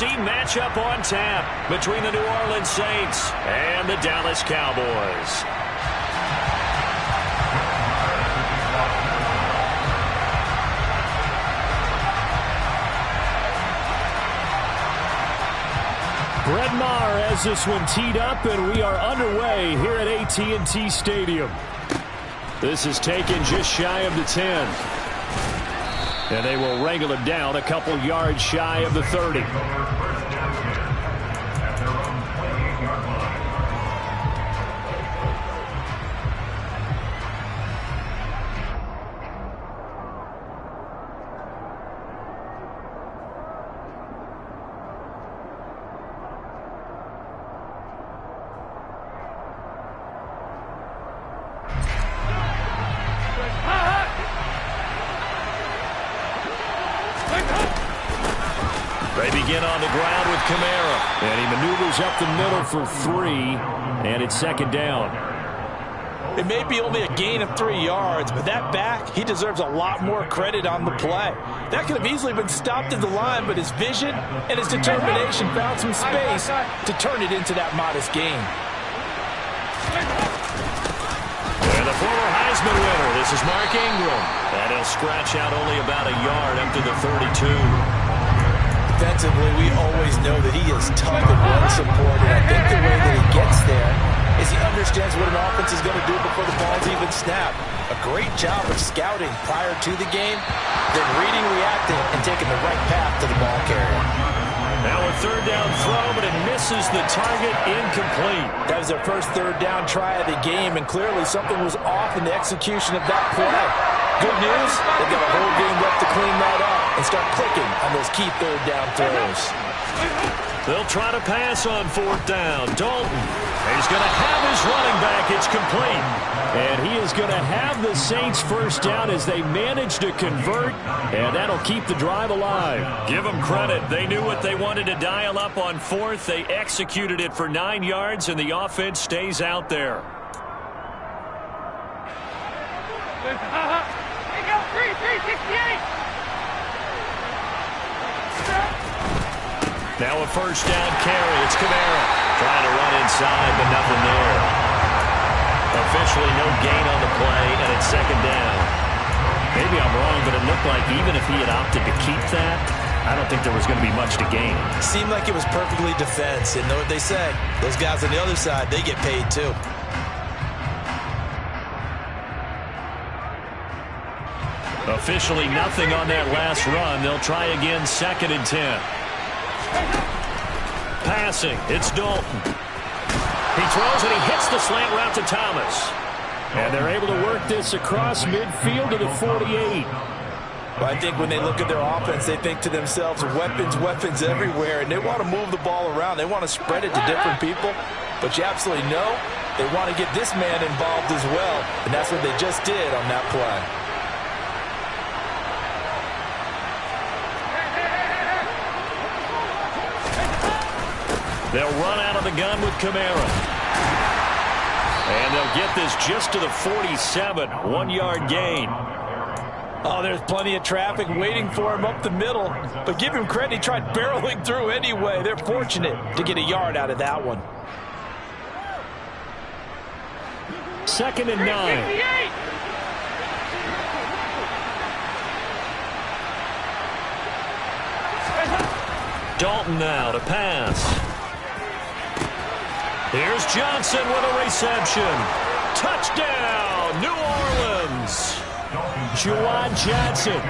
AFC matchup on tap between the New Orleans Saints and the Dallas Cowboys. Brett Maher has this one teed up, and we are underway here at AT&T Stadium. This is taken just shy of the 10. And they will wrangle it down a couple yards shy of the 30. They begin on the ground with Kamara. And he maneuvers up the middle for 3, and it's second down. It may be only a gain of 3 yards, but that back, he deserves a lot more credit on the play. That could have easily been stopped at the line, but his vision and his determination found some space to turn it into that modest gain. And the former Heisman winner, this is Mark Ingram. And he'll scratch out only about a yard up to the 32. Defensively, we always know that he is tough and well-supported. I think the way that he gets there is he understands what an offense is going to do before the ball's even snapped. A great job of scouting prior to the game, then reading, reacting, and taking the right path to the ball carrier. Now a third down throw, but it misses the target, incomplete. That was their first third down try of the game, and clearly something was off in the execution of that play. Good news, they've got a whole game left to clean that up and start clicking on those key third down throws. They'll try to pass on fourth down. Dalton, he's going to have his running back. It's complete. And he is going to have the Saints first down as they manage to convert, and that'll keep the drive alive. Give them credit. They knew what they wanted to dial up on fourth. They executed it for 9 yards, and the offense stays out there. Now a first down carry. It's Kamara trying to run inside, but nothing there. Officially no gain on the play, and it's second down. Maybe I'm wrong, but it looked like even if he had opted to keep that, I don't think there was going to be much to gain. Seemed like it was perfectly defense. And know what they say? Those guys on the other side, they get paid too. Officially nothing on that last run. They'll try again, 2nd and 10. Passing, it's Dalton. He throws and he hits the slant route to Thomas. And they're able to work this across midfield to the 48. Well, I think when they look at their offense, they think to themselves, weapons, weapons everywhere, and they want to move the ball around. They want to spread it to different people, but you absolutely know they want to get this man involved as well, and that's what they just did on that play. They'll run out of the gun with Kamara. And they'll get this just to the 47, 1-yard gain. Oh, there's plenty of traffic waiting for him up the middle. But give him credit, he tried barreling through anyway. They're fortunate to get a yard out of that one. 2nd and 9. Dalton now to pass. Here's Johnson with a reception. Touchdown, New Orleans. Juwan Johnson,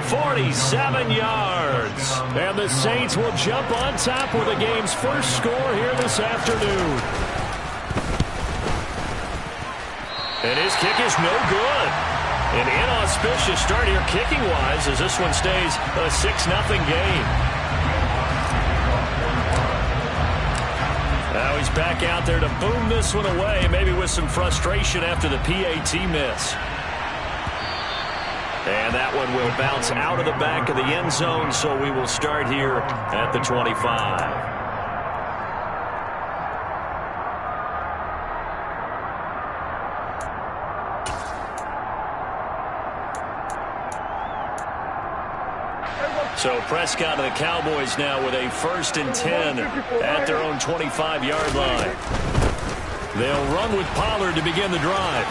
47 yards. And the Saints will jump on top with the game's first score here this afternoon. And his kick is no good. An inauspicious start here kicking-wise as this one stays a 6-0 game. Now he's back out there to boom this one away, maybe with some frustration after the PAT miss. And that one will bounce out of the back of the end zone, so we will start here at the 25. So Prescott and the Cowboys now with a 1st and 10 at their own 25-yard line. They'll run with Pollard to begin the drive.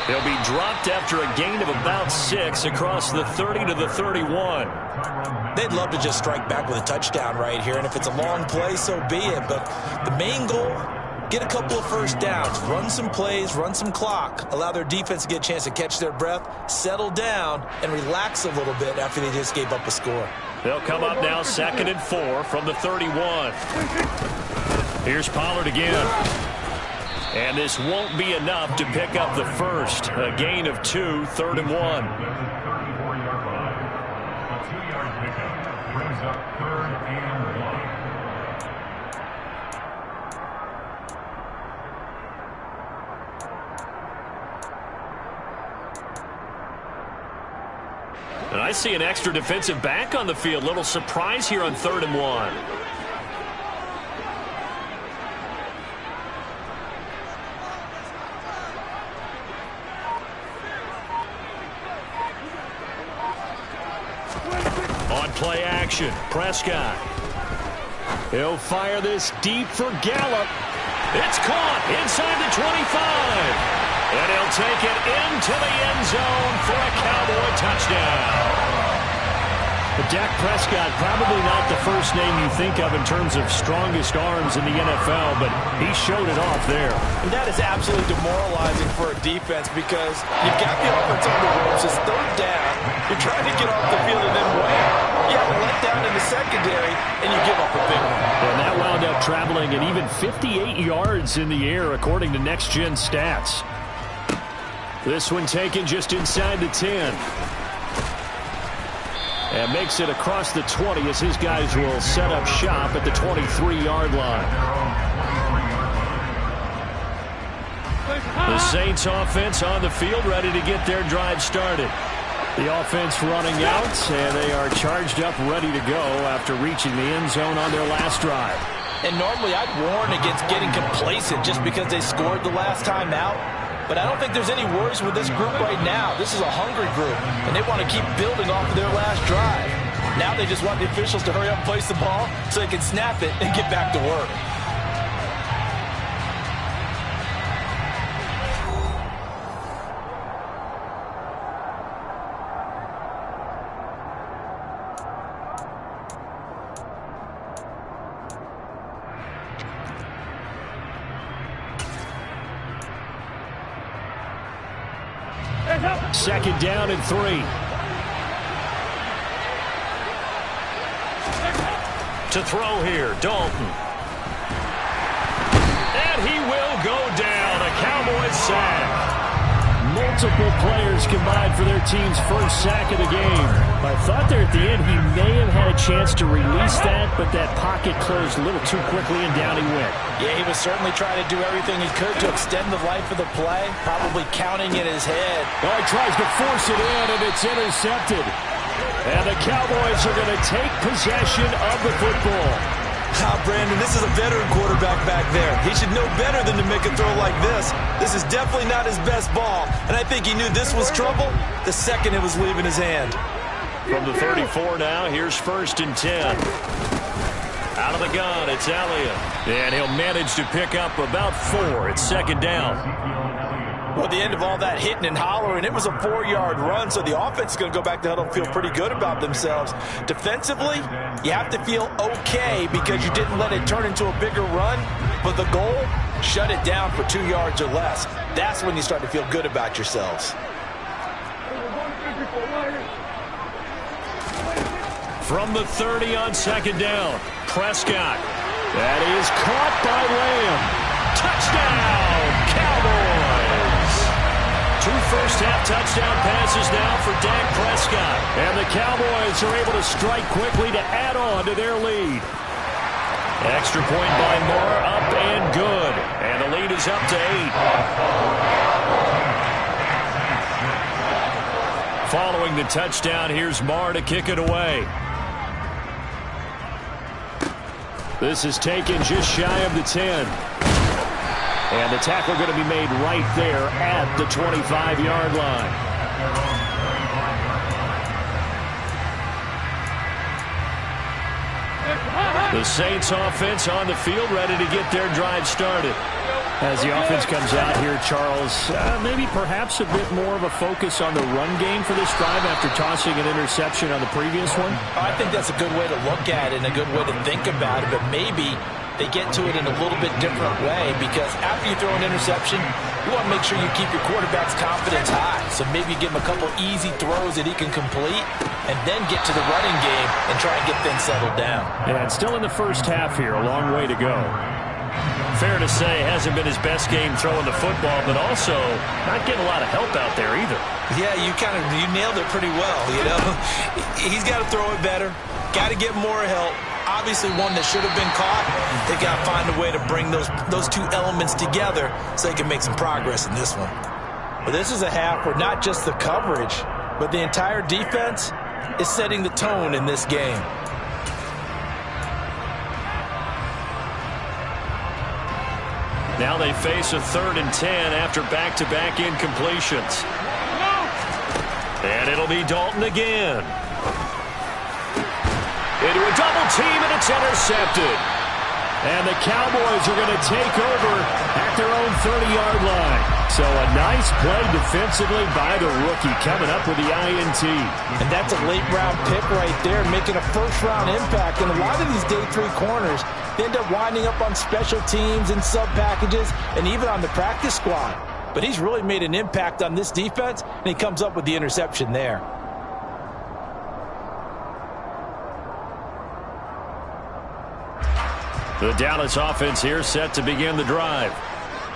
He'll be dropped after a gain of about 6 across the 30 to the 31. They'd love to just strike back with a touchdown right here, and if it's a long play, so be it. But the main goal, get a couple of first downs, run some plays, run some clock, allow their defense to get a chance to catch their breath, settle down, and relax a little bit after they just gave up a score. They'll come up now 2nd and 4 from the 31. Here's Pollard again. And this won't be enough to pick up the first. A gain of 2, 3rd and 1. And I see an extra defensive back on the field. Little surprise here on 3rd and 1. Play action. Prescott. He'll fire this deep for Gallup. It's caught inside the 25. And he'll take it into the end zone for a Cowboy touchdown. But Dak Prescott, probably not the first name you think of in terms of strongest arms in the NFL, but he showed it off there. And that is absolutely demoralizing for a defense because you've got the offense on the ropes. It's 3rd down. You're trying to get off the field and then wham! You have a letdown in the secondary, and you give up a big one. And that wound up traveling at even 58 yards in the air, according to Next Gen Stats. This one taken just inside the 10. And makes it across the 20 as his guys will set up shop at the 23-yard line. The Saints offense on the field, ready to get their drive started. The offense running out, and they are charged up, ready to go after reaching the end zone on their last drive. And normally I'd warn against getting complacent just because they scored the last time out. But I don't think there's any worries with this group right now. This is a hungry group, and they want to keep building off of their last drive. Now they just want the officials to hurry up and place the ball so they can snap it and get back to work. Second down and 3. To throw here, Dalton. And he will go down. A Cowboys sack. Multiple players combined for their team's first sack of the game. I thought there at the end he may have had a chance to release that, but that pocket closed a little too quickly and down he went. Yeah, he was certainly trying to do everything he could to extend the life of the play, probably counting in his head. Oh, he tries to force it in, and it's intercepted. And the Cowboys are going to take possession of the football. Brandon, this is a veteran quarterback back there. He should know better than to make a throw like this. This is definitely not his best ball, and I think he knew this was trouble the second it was leaving his hand. From the 34 now, here's 1st and 10. Out of the gun, it's Elliott. And he'll manage to pick up about 4. It's 2nd down. Well, at the end of all that hitting and hollering, it was a 4-yard run, so the offense is going to go back to huddle and feel pretty good about themselves. Defensively, you have to feel okay because you didn't let it turn into a bigger run, but the goal, shut it down for 2 yards or less. That's when you start to feel good about yourselves. From the 30 on 2nd down, Prescott. That is caught by Lamb. Touchdown, Cowboys! 2 first-half touchdown passes now for Dak Prescott. And the Cowboys are able to strike quickly to add on to their lead. Extra point by Moore, up and good. And the lead is up to 8. Following the touchdown, here's Marr to kick it away. This is taken just shy of the 10. And the tackle going to be made right there at the 25-yard line. The Saints offense on the field, ready to get their drive started. As the offense comes out here, Charles, maybe perhaps a bit more of a focus on the run game for this drive after tossing an interception on the previous one? I think that's a good way to look at it and a good way to think about it, but maybe they get to it in a little bit different way, because after you throw an interception, you want to make sure you keep your quarterback's confidence high. So maybe you give him a couple easy throws that he can complete and then get to the running game and try and get things settled down. Yeah, and still in the first half here, a long way to go. Fair to say, hasn't been his best game throwing the football, but also not getting a lot of help out there either. Yeah, you nailed it pretty well, you know. He's got to throw it better, got to get more help. Obviously one that should have been caught. They got to find a way to bring those two elements together so they can make some progress in this one. But this is a half where not just the coverage, but the entire defense is setting the tone in this game. Now they face a 3rd and 10 after back-to-back incompletions. And it'll be Dalton again. Into a double team, and it's intercepted. And the Cowboys are going to take over at their own 30-yard line. So a nice play defensively by the rookie, coming up with the INT. And that's a late-round pick right there, making a first-round impact. And a lot of these day 3 corners, they end up winding up on special teams and sub-packages and even on the practice squad. But he's really made an impact on this defense, and he comes up with the interception there. The Dallas offense here set to begin the drive.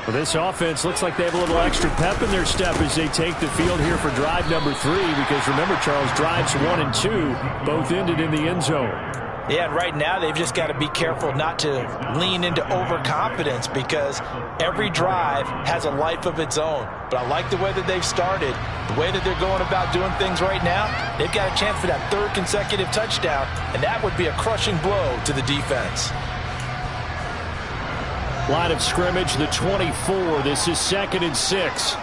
Well, this offense looks like they have a little extra pep in their step as they take the field here for drive number 3, because remember, Charles, drives 1 and 2 both ended in the end zone. Yeah, and right now they've just got to be careful not to lean into overconfidence, because every drive has a life of its own. But I like the way that they've started, the way that they're going about doing things right now. They've got a chance for that 3rd consecutive touchdown, and that would be a crushing blow to the defense. Line of scrimmage, the 24. This is 2nd and 6.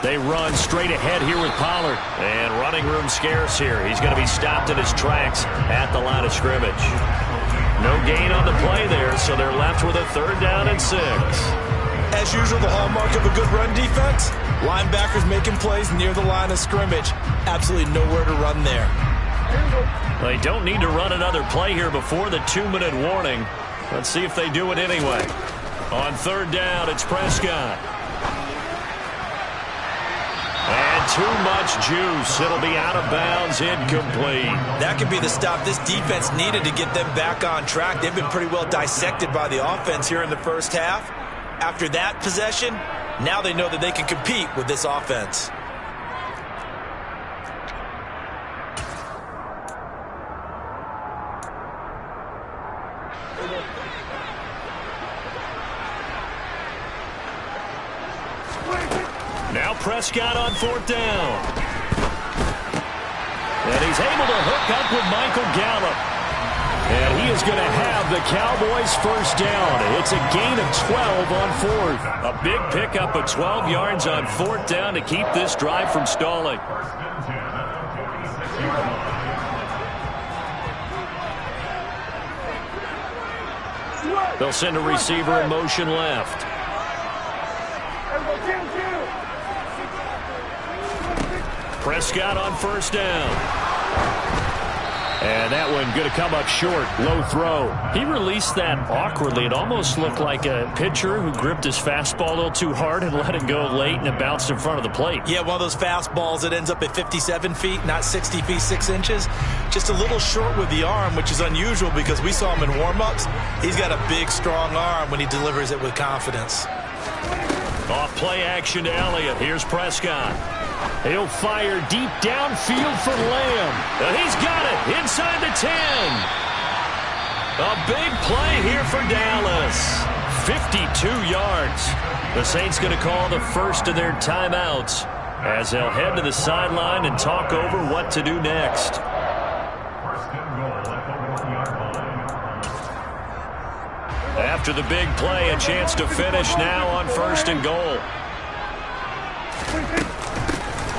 They run straight ahead here with Pollard. And running room scarce here. He's going to be stopped in his tracks at the line of scrimmage. No gain on the play there, so they're left with a 3rd down and 6. As usual, the hallmark of a good run defense, linebackers making plays near the line of scrimmage. Absolutely nowhere to run there. They don't need to run another play here before the 2-minute warning. Let's see if they do it anyway. On 3rd down, it's Prescott. And too much juice. It'll be out of bounds, incomplete. That could be the stop this defense needed to get them back on track. They've been pretty well dissected by the offense here in the first half. After that possession, now they know that they can compete with this offense. Now Prescott on 4th down. And he's able to hook up with Michael Gallup. And he is going to have the Cowboys 1st down. It's a gain of 12 on 4th. A big pickup of 12 yards on 4th down to keep this drive from stalling. They'll send a receiver in motion left. Prescott on 1st down. And that one going to come up short. Low throw. He released that awkwardly. It almost looked like a pitcher who gripped his fastball a little too hard and let it go late, and it bounced in front of the plate. Yeah, one of those fastballs that ends up at 57 feet, not 60 feet, 6 inches. Just a little short with the arm, which is unusual because we saw him in warm-ups. He's got a big, strong arm when he delivers it with confidence. Off play action to Elliott. Here's Prescott. He'll fire deep downfield for Lamb. And he's got it inside the 10. A big play here for Dallas. 52 yards. The Saints going to call the first of their timeouts as they'll head to the sideline and talk over what to do next. After the big play, a chance to finish now on 1st and goal.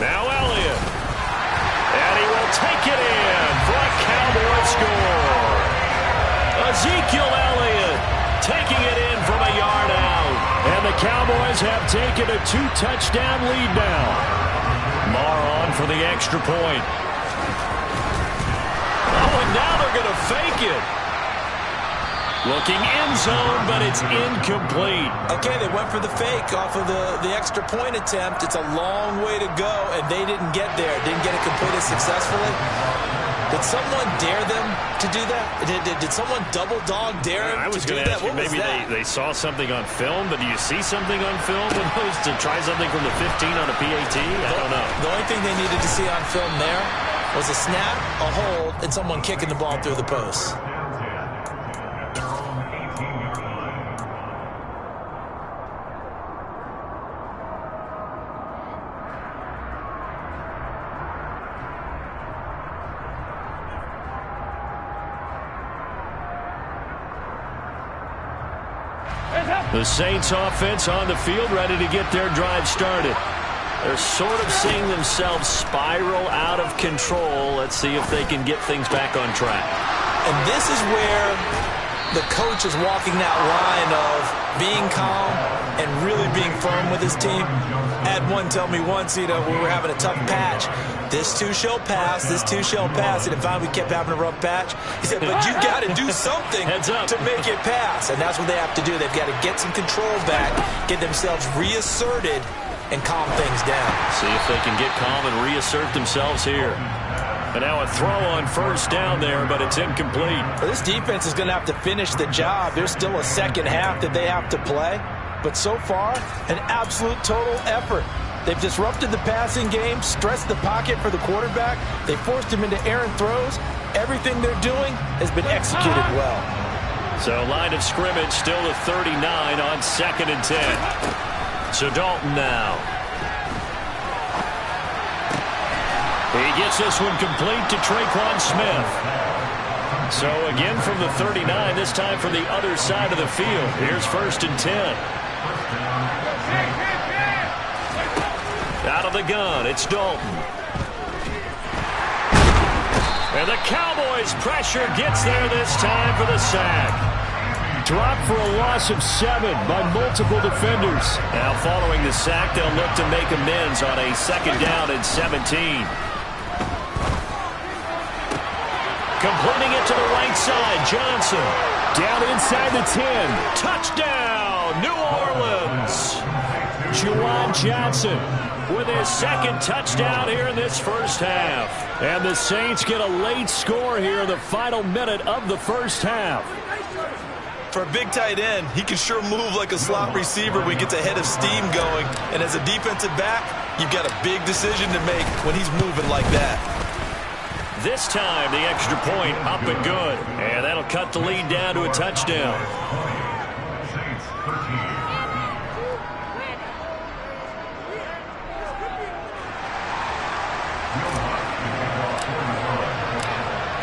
Now Elliott. And he will take it in for a Cowboys the Cowboys have taken a 2-touchdown lead now. Marr on for the extra point. Oh, and now they're going to fake it. Looking end zone, but it's incomplete. Okay, they went for the fake off of the extra point attempt. It's a long way to go, and they didn't get there. Didn't get it completed successfully. Did someone dare them to do that? Did someone double dog dare them I was to do going to that? ask you, maybe they saw something on film, but do you see something on film when those to try something from the 15 on a PAT? I don't know. The only thing they needed to see on film there was a snap, a hold, and someone kicking the ball through the post. The Saints offense on the field, ready to get their drive started. They're sort of seeing themselves spiral out of control. Let's see if they can get things back on track. And this is where the coach is walking that line of being calm and really being firm with his team. I had one tell me once, we were having a tough patch. This too shall pass, this too shall pass. And finally we kept having a rough patch. He said, but you got to do something to make it pass. And that's what they have to do. They've got to get some control back, get themselves reasserted, and calm things down. See if they can get calm and reassert themselves here. And now a throw on first down there, but it's incomplete. Well, this defense is going to have to finish the job. There's still a second half that they have to play. But so far, an absolute total effort. They've disrupted the passing game, stressed the pocket for the quarterback. They forced him into errant throws. Everything they're doing has been executed well. So line of scrimmage still to 39 on 2nd and 10. So Dalton now. He gets this one complete to Traquan Smith. So again from the 39, this time from the other side of the field. Here's 1st and 10. Out of the gun, it's Dalton. And the Cowboys' pressure gets there this time for the sack. Dropped for a loss of 7 by multiple defenders. Now following the sack, they'll look to make amends on a 2nd down and 17. Completing it to the right side, Johnson. Down inside the 10. Touchdown, New Orleans. Juwan Johnson with his 2nd touchdown here in this first half. And the Saints get a late score here in the final minute of the first half. For a big tight end, he can sure move like a slot receiver when he gets a head of steam going. And as a defensive back, you've got a big decision to make when he's moving like that. This time, the extra point up and good. And that'll cut the lead down to a touchdown.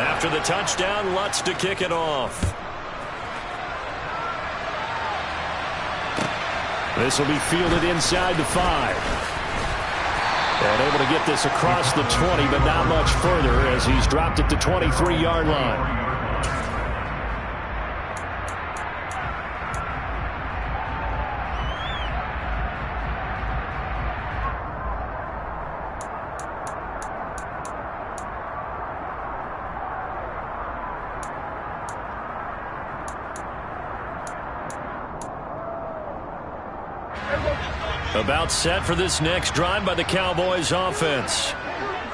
After the touchdown, Lutz to kick it off. This will be fielded inside the 5. And able to get this across the 20, but not much further as he's dropped it to 23-yard line. About set for this next drive by the Cowboys offense.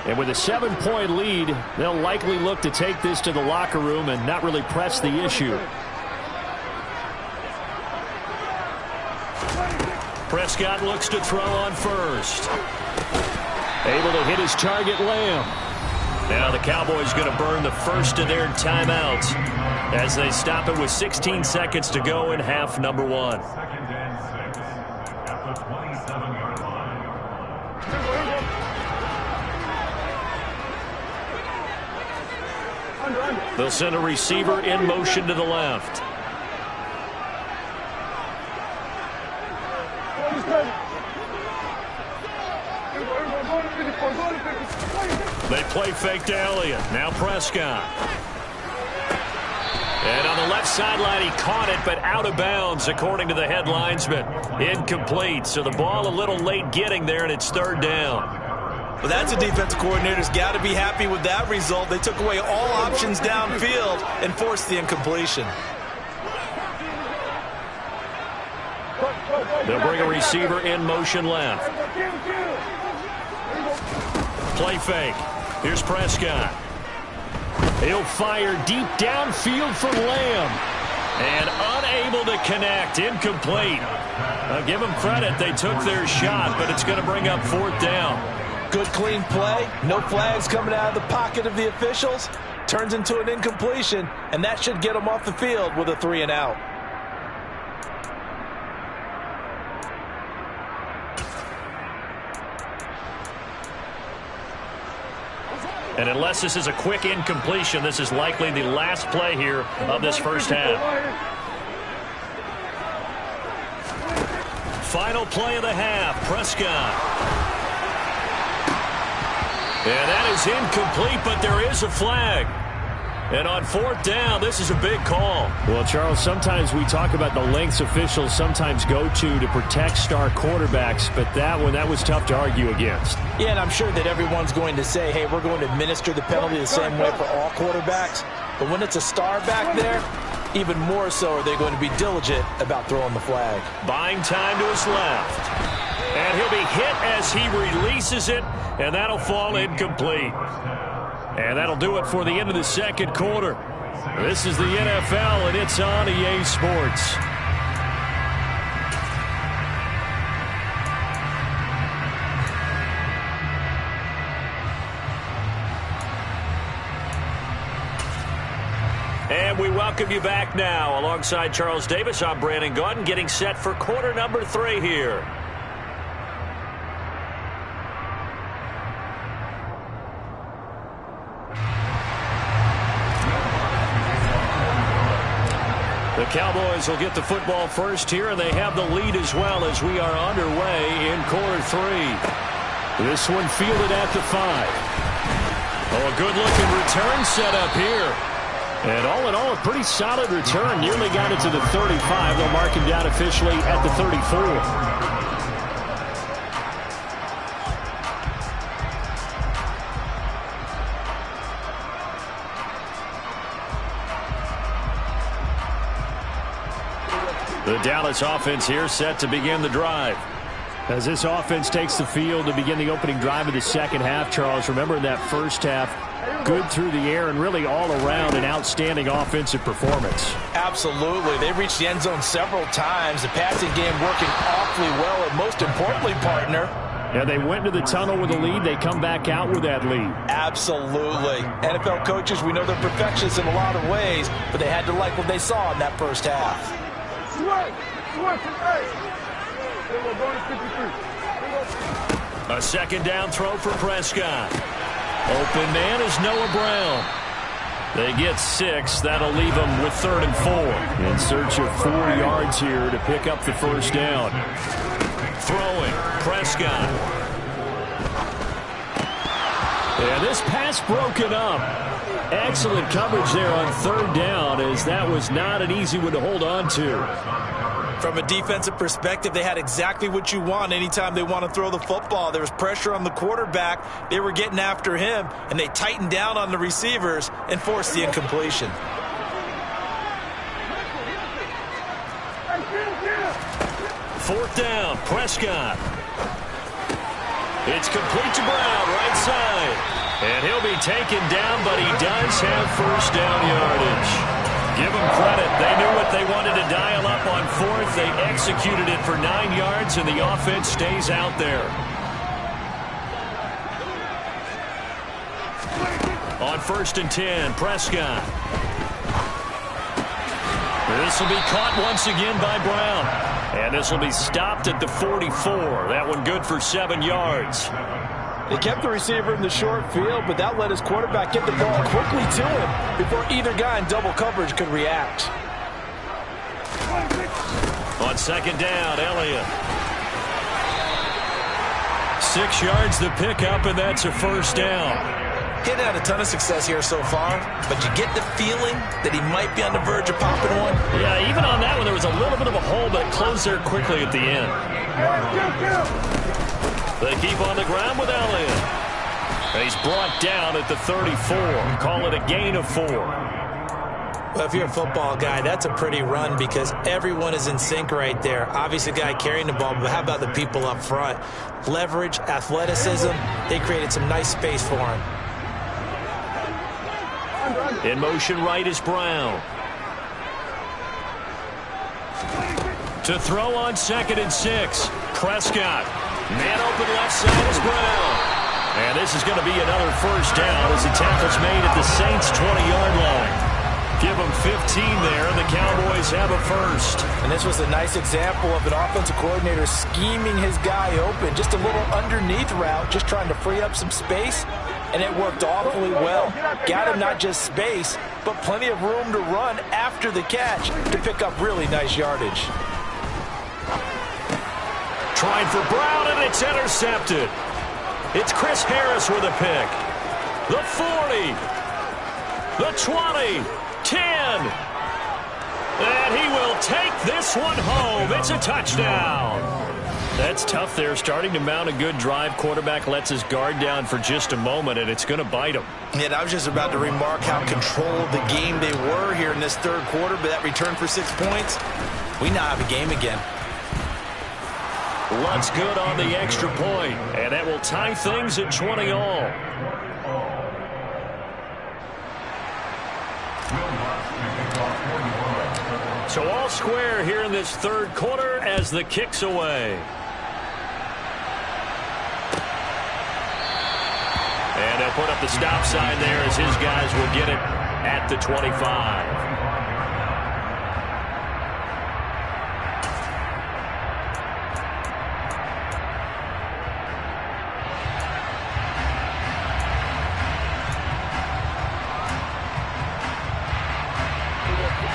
And with a 7-point lead, they'll likely look to take this to the locker room and not really press the issue. Prescott looks to throw on first. Able to hit his target, Lamb. Now the Cowboys going to burn the first of their timeouts as they stop it with 16 seconds to go in half number 1. They'll send a receiver in motion to the left. They play fake to Elliott. Now Prescott. And on the left sideline. He caught it, but out of bounds, according to the head linesman. Incomplete. So the ball a little late getting there, and it's third down. Well, that's a defensive coordinator's got to be happy with that result. They took away all options downfield and forced the incompletion. They'll bring a receiver in motion left. Play fake. Here's Prescott. He'll fire deep downfield for Lamb. And unable to connect. Incomplete. I'll give them credit. They took their shot, but it's going to bring up fourth down. Good, clean play. No flags coming out of the pocket of the officials. Turns into an incompletion, and that should get them off the field with a 3-and-out. And unless this is a quick incompletion, this is likely the last play here of this first half. Final play of the half, Prescott. And that is incomplete, but there is a flag. And on fourth down, this is a big call. Well, Charles, sometimes we talk about the lengths officials sometimes go to protect star quarterbacks, but that one, that was tough to argue against. Yeah, and I'm sure that everyone's going to say, hey, we're going to administer the penalty the same way for all quarterbacks. But when it's a star back there, even more so are they going to be diligent about throwing the flag. Buying time to his left. And he'll be hit as he releases it, and that'll fall incomplete. And that'll do it for the end of the second quarter. This is the NFL, and it's on EA Sports. And we welcome you back now. Alongside Charles Davis, I'm Brandon Gaudin, getting set for quarter number 3 here. The Cowboys will get the football first here, and they have the lead as well as we are underway in quarter 3. This one fielded at the 5. Oh, a good-looking return set up here. And all in all, a pretty solid return. Nearly got it to the 35. They'll mark him down officially at the 34. The Dallas offense here set to begin the drive. As this offense takes the field to begin the opening drive of the second half, Charles, remember in that first half, good through the air and really all around an outstanding offensive performance. Absolutely. They reached the end zone several times. The passing game working awfully well, and most importantly, partner, yeah, they went to the tunnel with a lead. They come back out with that lead. Absolutely. NFL coaches, we know they're perfectionists in a lot of ways, but they had to like what they saw in that first half. A second down throw for Prescott. Open man is Noah Brown. They get 6. That'll leave them with 3rd and 4. In search of 4 yards here to pick up the first down. Throwing, Prescott. And this pass broken up. Excellent coverage there on 3rd down, as that was not an easy one to hold on to. From a defensive perspective, they had exactly what you want anytime they want to throw the football. There was pressure on the quarterback. They were getting after him, and they tightened down on the receivers and forced the incompletion. Fourth down, Prescott. It's complete to Brown, right side. And he'll be taken down, but he does have first down yardage. Give them credit. They knew what they wanted to dial up on 4th. They executed it for 9 yards, and the offense stays out there. On 1st and 10, Prescott. This will be caught once again by Brown. And this will be stopped at the 44. That one good for 7 yards. They kept the receiver in the short field, but that let his quarterback get the ball quickly to him before either guy in double coverage could react. On 2nd down, Elliott. 6 yards the pickup, and that's a first down. He hadn't had a ton of success here so far, but you get the feeling that he might be on the verge of popping one. Yeah, even on that one, there was a little bit of a hole, but it closed there quickly at the end. They keep on the ground with Elliott. He's brought down at the 34. Call it a gain of 4. Well, if you're a football guy, that's a pretty run because everyone is in sync right there. Obviously, the guy carrying the ball, but how about the people up front? Leverage, athleticism, they created some nice space for him. In motion right is Brown. To throw on 2nd and 6. Prescott. Man open left side is Brown. And this is going to be another first down as the tackle's made at the Saints' 20-yard line. Give them 15 there, and the Cowboys have a first. And this was a nice example of an offensive coordinator scheming his guy open. Just a little underneath route, just trying to free up some space, and it worked awfully well. Got him not just space, but plenty of room to run after the catch to pick up really nice yardage. Trying for Brown, and it's intercepted. It's Chris Harris with a pick. The 40. The 20. 10. And he will take this one home. It's a touchdown. That's tough there. Starting to mount a good drive. Quarterback lets his guard down for just a moment, and it's going to bite him. Yeah, I was just about to remark how controlled the game they were here in this third quarter, but that return for 6 points, we now have a game again. Lutz good on the extra point, and that will tie things at 20 all. So all square here in this third quarter as the kick's away. And they'll put up the stop sign there as his guys will get it at the 25.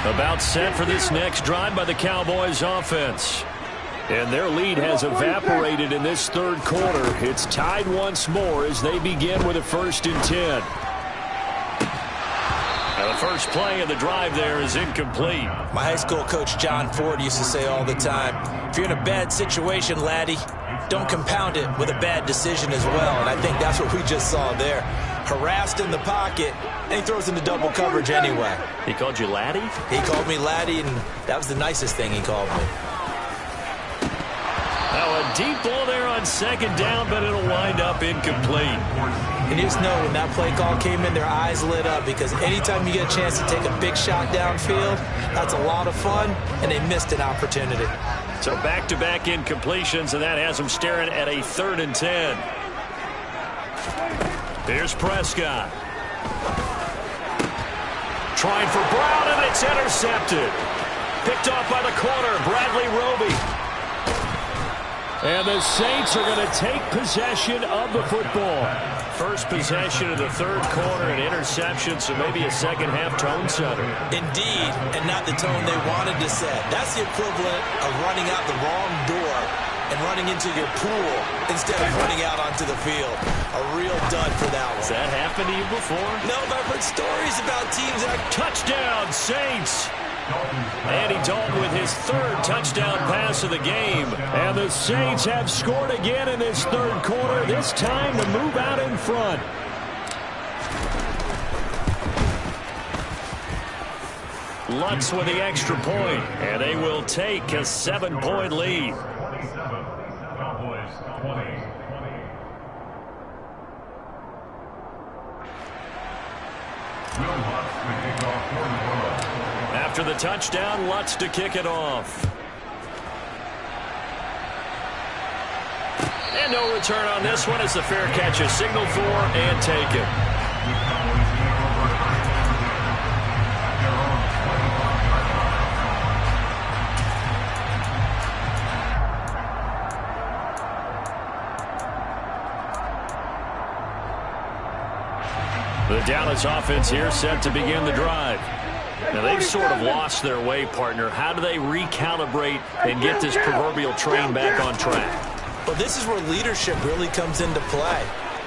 About set for this next drive by the Cowboys offense. And their lead has evaporated in this third quarter. It's tied once more as they begin with a 1st and 10. Now the first play of the drive there is incomplete. My high school coach John Ford used to say all the time, if you're in a bad situation, laddie, don't compound it with a bad decision as well. And I think that's what we just saw there. Harassed in the pocket, and he throws into double coverage anyway. He called you laddie? He called me laddie, and that was the nicest thing he called me. Now a deep ball there on 2nd down, but it'll wind up incomplete. And you just know when that play call came in, their eyes lit up because anytime you get a chance to take a big shot downfield, that's a lot of fun, and they missed an opportunity. So back-to-back incompletions, and that has them staring at a 3rd and 10. Here's Prescott. Trying for Brown, and it's intercepted. Picked off by the corner, Bradley Roby. And the Saints are going to take possession of the football. First possession of the third quarter, an interception, so maybe a second-half tone setter. Indeed, and not the tone they wanted to set. That's the equivalent of running out the wrong door and running into your pool instead of running out onto the field. A real dud for that one. Has that happened to you before? No, but I've heard stories about teams that... Touchdown, Saints! Andy Dalton with his 3rd touchdown pass of the game. And the Saints have scored again in this third quarter, this time to move out in front. Lutz with the extra point, and they will take a 7-point lead. After the touchdown, Lutz to kick it off. And no return on this one as the fair catch is signaled for and taken. The Dallas offense here set to begin the drive. Now, they've sort of lost their way, partner. How do they recalibrate and get this proverbial train back on track? Well, this is where leadership really comes into play.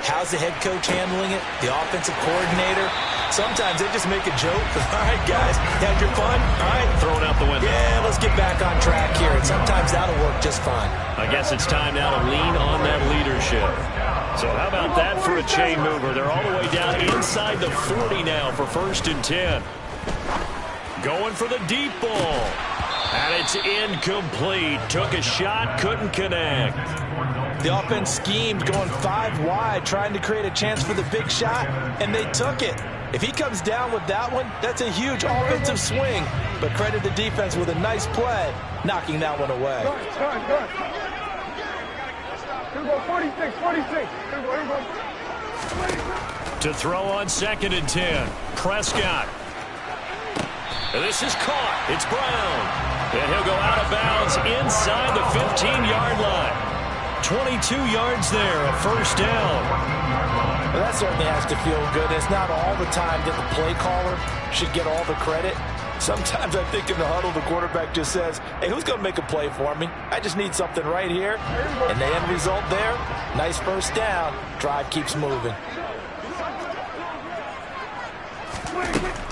How's the head coach handling it? The offensive coordinator? Sometimes they just make a joke. All right, guys, had your fun? All right. Throw it out the window. Yeah, let's get back on track here. And sometimes that'll work just fine. I guess it's time now to lean on that leadership. So how about that for a chain mover? They're all the way down inside the 40 now for 1st and 10. Going for the deep ball. And it's incomplete. Took a shot, couldn't connect. The offense schemed going 5 wide, trying to create a chance for the big shot, and they took it. If he comes down with that one, that's a huge offensive swing. But credit the defense with a nice play, knocking that one away. Good. Here we go, 46. To throw on 2nd and 10. Prescott. And this is caught. It's Brown. And he'll go out of bounds inside the 15-yard line. 22 yards there, a 1st down. Well, that certainly has to feel good. It's not all the time that the play caller should get all the credit. Sometimes I think in the huddle, the quarterback just says, hey, who's going to make a play for me? I just need something right here. And the end result there, nice 1st down. Drive keeps moving.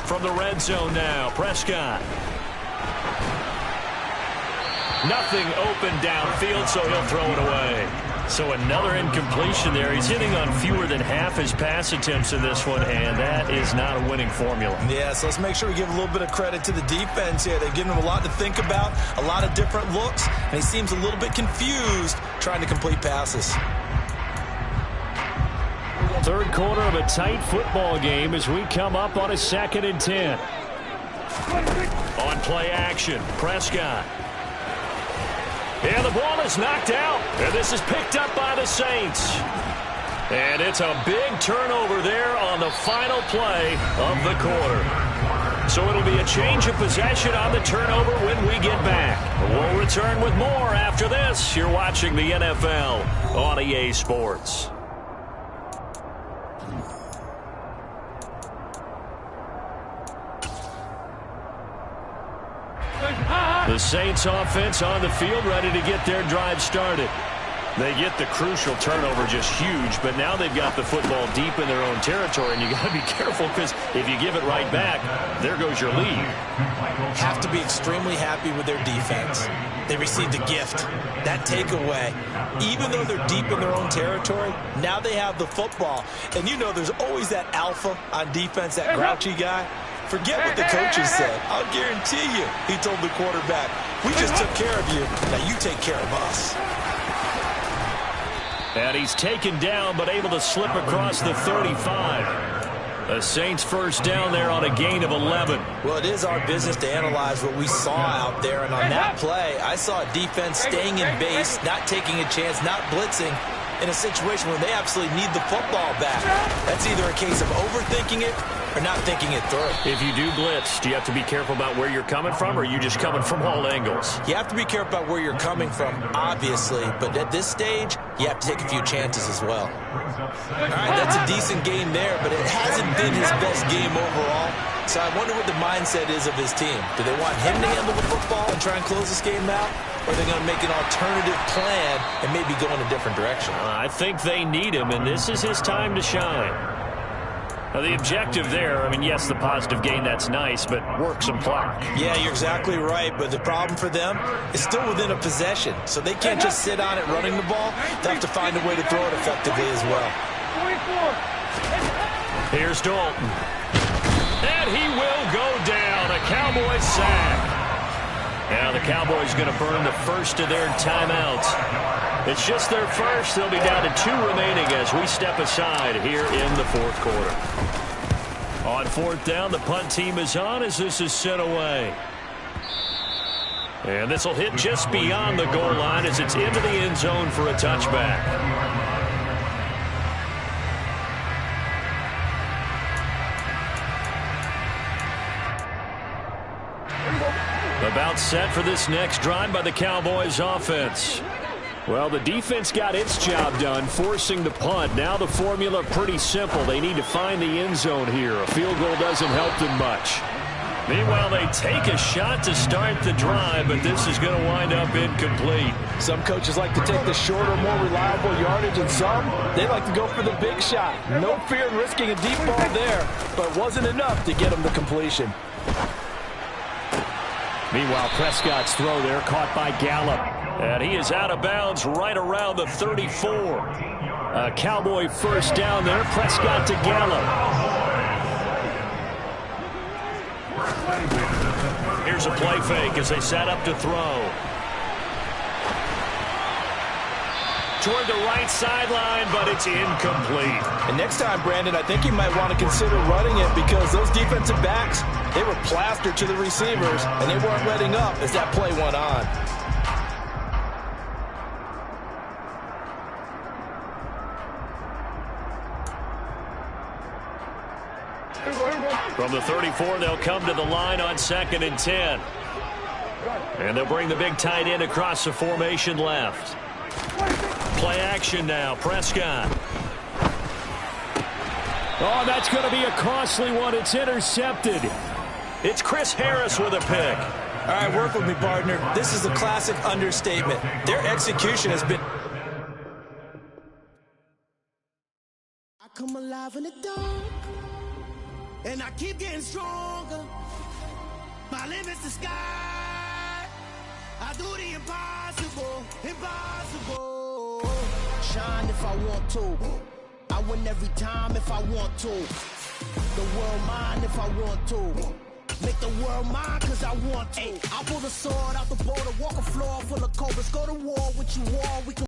From the red zone now, Prescott. Nothing open downfield, so he'll throw it away. So another incompletion there. He's hitting on fewer than half his pass attempts in this one, and that is not a winning formula. Yeah, so let's make sure we give a little bit of credit to the defense here. They've given him a lot to think about, a lot of different looks, and he seems a little bit confused trying to complete passes. 3rd quarter of a tight football game as we come up on a 2nd and 10. On play action, Prescott. And the ball is knocked out. And this is picked up by the Saints. And it's a big turnover there on the final play of the quarter. So it'll be a change of possession on the turnover when we get back. We'll return with more after this. You're watching the NFL on EA Sports. The Saints offense on the field ready to get their drive started. They get the crucial turnover, just huge, but now they've got the football deep in their own territory, and you got to be careful because if you give it right back, there goes your lead. Have to be extremely happy with their defense. They received a gift. That takeaway, even though they're deep in their own territory, now they have the football. And you know there's always that alpha on defense, that grouchy guy. Forget what the coaches said. I'll guarantee you, he told the quarterback, we just took care of you. Now you take care of us. And he's taken down, but able to slip across the 35. The Saints 1st down there on a gain of 11. Well, it is our business to analyze what we saw out there. And on that play, I saw a defense staying in base, not taking a chance, not blitzing, in a situation where they absolutely need the football back. That's either a case of overthinking it or not thinking it through. If you do blitz, do you have to be careful about where you're coming from, or are you just coming from all angles? You have to be careful about where you're coming from, obviously, but at this stage, you have to take a few chances as well. All right, that's a decent game there, but it hasn't been his best game overall. So I wonder what the mindset is of his team. Do they want him to handle the football and try and close this game out? Or are they going to make an alternative plan and maybe go in a different direction? I think they need him, and this is his time to shine. Now, the objective there, I mean, yes, the positive gain, that's nice, but work some clock. Yeah, you're exactly right, but the problem for them is still within a possession. So they can't just sit on it running the ball. They have to find a way to throw it effectively as well. Here's Dalton. And he will go down. A Cowboys sack. Now the Cowboys going to burn the first of their timeouts. It's just their first. They'll be down to 2 remaining as we step aside here in the 4th quarter. On 4th down, the punt team is on as this is sent away. And this will hit just beyond the goal line as it's into the end zone for a touchback. About set for this next drive by the Cowboys offense. Well, the defense got its job done, forcing the punt. Now the formula pretty simple. They need to find the end zone here. A field goal doesn't help them much. Meanwhile, they take a shot to start the drive, but this is going to wind up incomplete. Some coaches like to take the shorter, more reliable yardage, and some, they like to go for the big shot. No fear in risking a deep ball there, but wasn't enough to get him the completion. Meanwhile, Prescott's throw there caught by Gallup. And he is out of bounds right around the 34. A Cowboy first down there. Prescott to Gallup. Here's a play fake as they set up to throw. Toward the right sideline, but it's incomplete. And next time, Brandon, I think you might want to consider running it because those defensive backs, they were plastered to the receivers, and they weren't letting up as that play went on. From the 34, they'll come to the line on 2nd and 10. And they'll bring the big tight end across the formation left. Play action now, Prescott. Oh, that's going to be a costly one. It's intercepted. It's Chris Harris with a pick. All right, work with me, partner. This is a classic understatement. Their execution has been... I come alive in the dark, and I keep getting stronger. My limit's the sky. I do the impossible, impossible. Shine if I want to. I win every time if I want to. The world mine if I want to. Make the world mine cause I want to. I pull the sword out the border, walk a floor full of cobras. Go to war with you all. We can